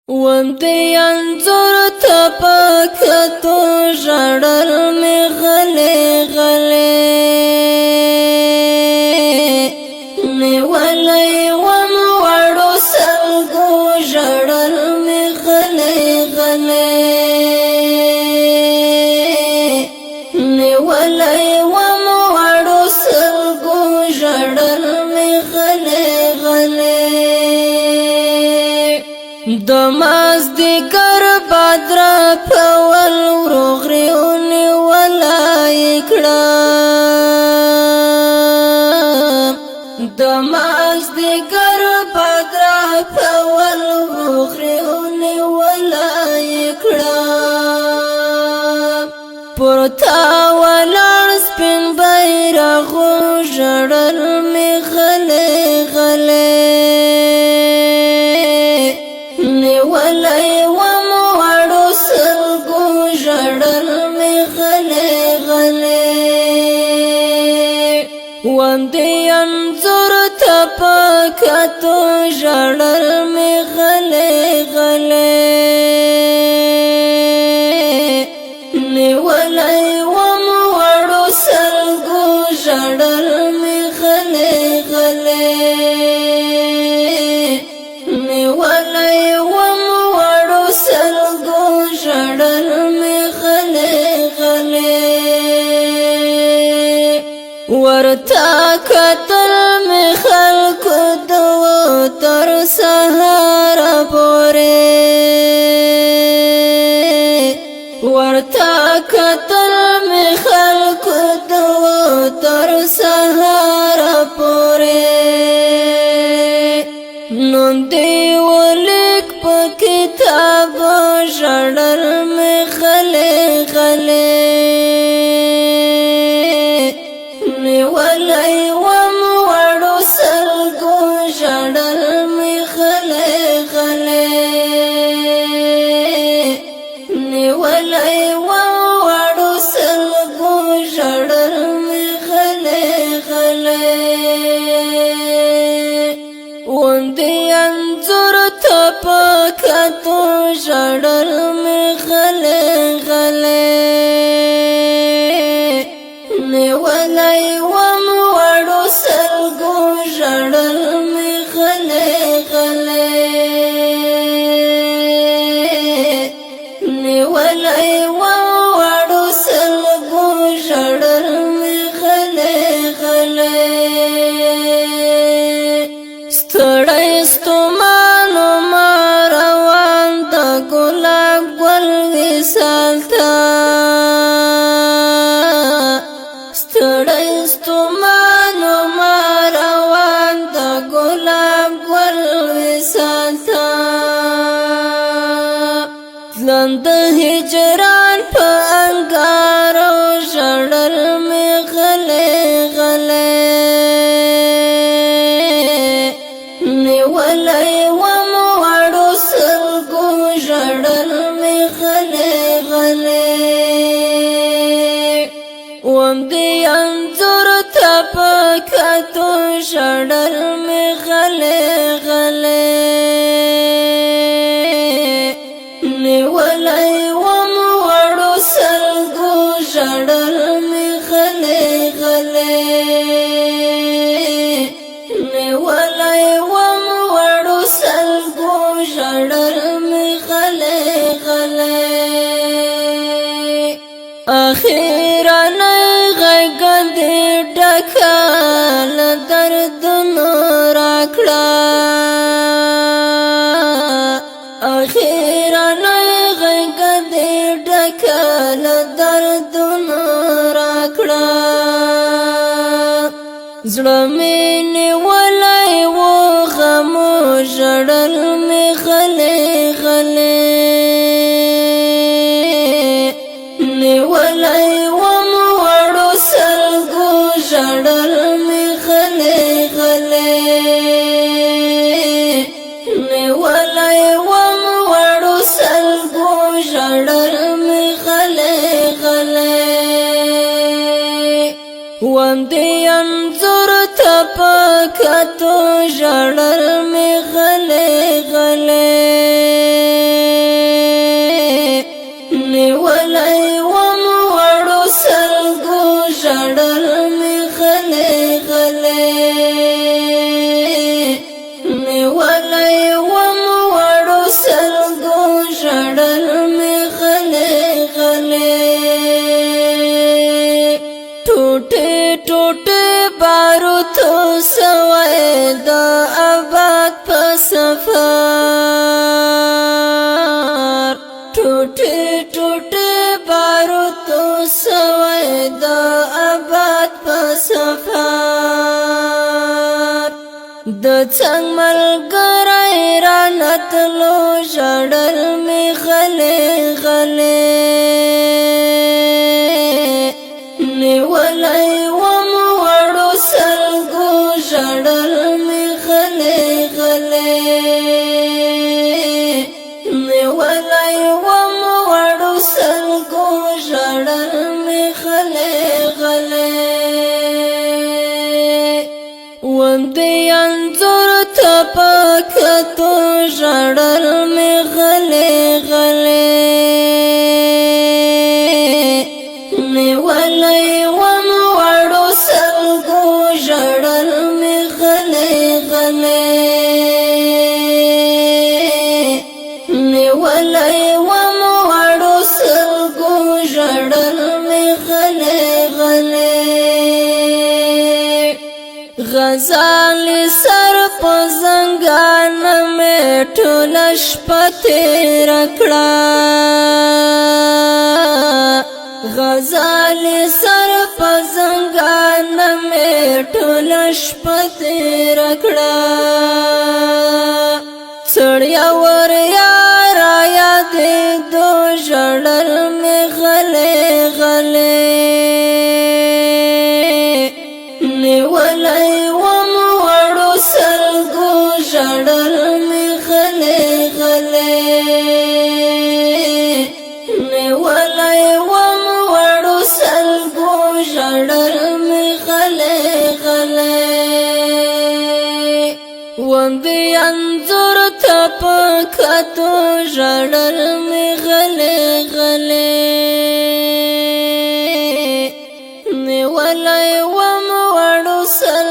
وم دی انظر تپکتو ژړل می غلی غلی نیولی وم وړو سلګو ژړل می غلی غلی نیولی وم وړو سلګو ژړل می غلی غلی دمازدیګر بدر پول ورغریونی ولای کړم دمازدیګر بدر پول ورغریونی ولای کړم پورتا ولړ سپین بیرغ ژړل می غلی غلی نیولی وم وړو سلګو ژړل می غلی غلی وم دی انځور تپکتو ژړل می غلی غلی نیولی وم وړو سلګو ژړل می غلی غلی نیولی وم وړو سلګو ژړل می غلی غلی ورتا کتل می خلکو دو تر سهار پورې ورتا کتل می خلکو دو تر سهار پورې نوم دی ولیک په کتاب ژړل می غلی غلی نیولی وم وړو سلګو ژړل می غلی غلی نیولی وم وړو سلګو ژړل می غلی غلی وم دی انځور تپکتو ژړل می غلی غلی نیولی وم وړو سلګو ژړل می غلی غلی نیولی وم وړو سلګو ژړل می غلی غلی ستړی ستومانو ما روان د ګلاب ګل وصال ته ستړی ستومانو ما روان د ګلاب ګل وصال ته تلم د هجران په انګارو ژړل می غلی غلی نیولی وم وړو سلګو ژړل می غلی غلی وم دی انځور تپکتو ژړل می غلی غلی نیولی وم وړو سلګو ژړل می غلی غلی نیولی وم وړو سلګو ژړل می غلی غلی اخیرنی غیږ دې ډکه له دردونو راکړه اخیرنی غیږ دې ډکه له دردونو راکړه زړه مې نیولی و غمو ژړل می غلی غلی نیولی وم وړو سلګو ژړل می غلی غلی نیولی وم وړو سلګو ژړل می غلی غلی وم دی انځور تپکتو ژړل می غلی غلی څنګ ملګری رانتلو ژړل می غلې غلې نیولای وم وړو سلګو ژړل می غلې غلې نیولای وم وړو سلګو ژړل می غلې غلې وم دې انځور ته پکتو ژړل می غلې غلې نیولای وم وړو سلګو ژړل می غلې غلې نیولای وم وړو سلګو ژړل می غلې غلې غزال سر په زنګان مې ټول شپه تېر کړه غزال سر په زنګان مې ټول شپه تېر کړه سړیا ور یار یاد دو ژړل مې غلې غلې نیولای وم وړو سلګو ژړل می غلې غلې نیولای وم وړو سلګو ژړل می غلې غلې وم دې انځور ته پکتو ژړل می غلې غلې نیولای وم وړو سلګو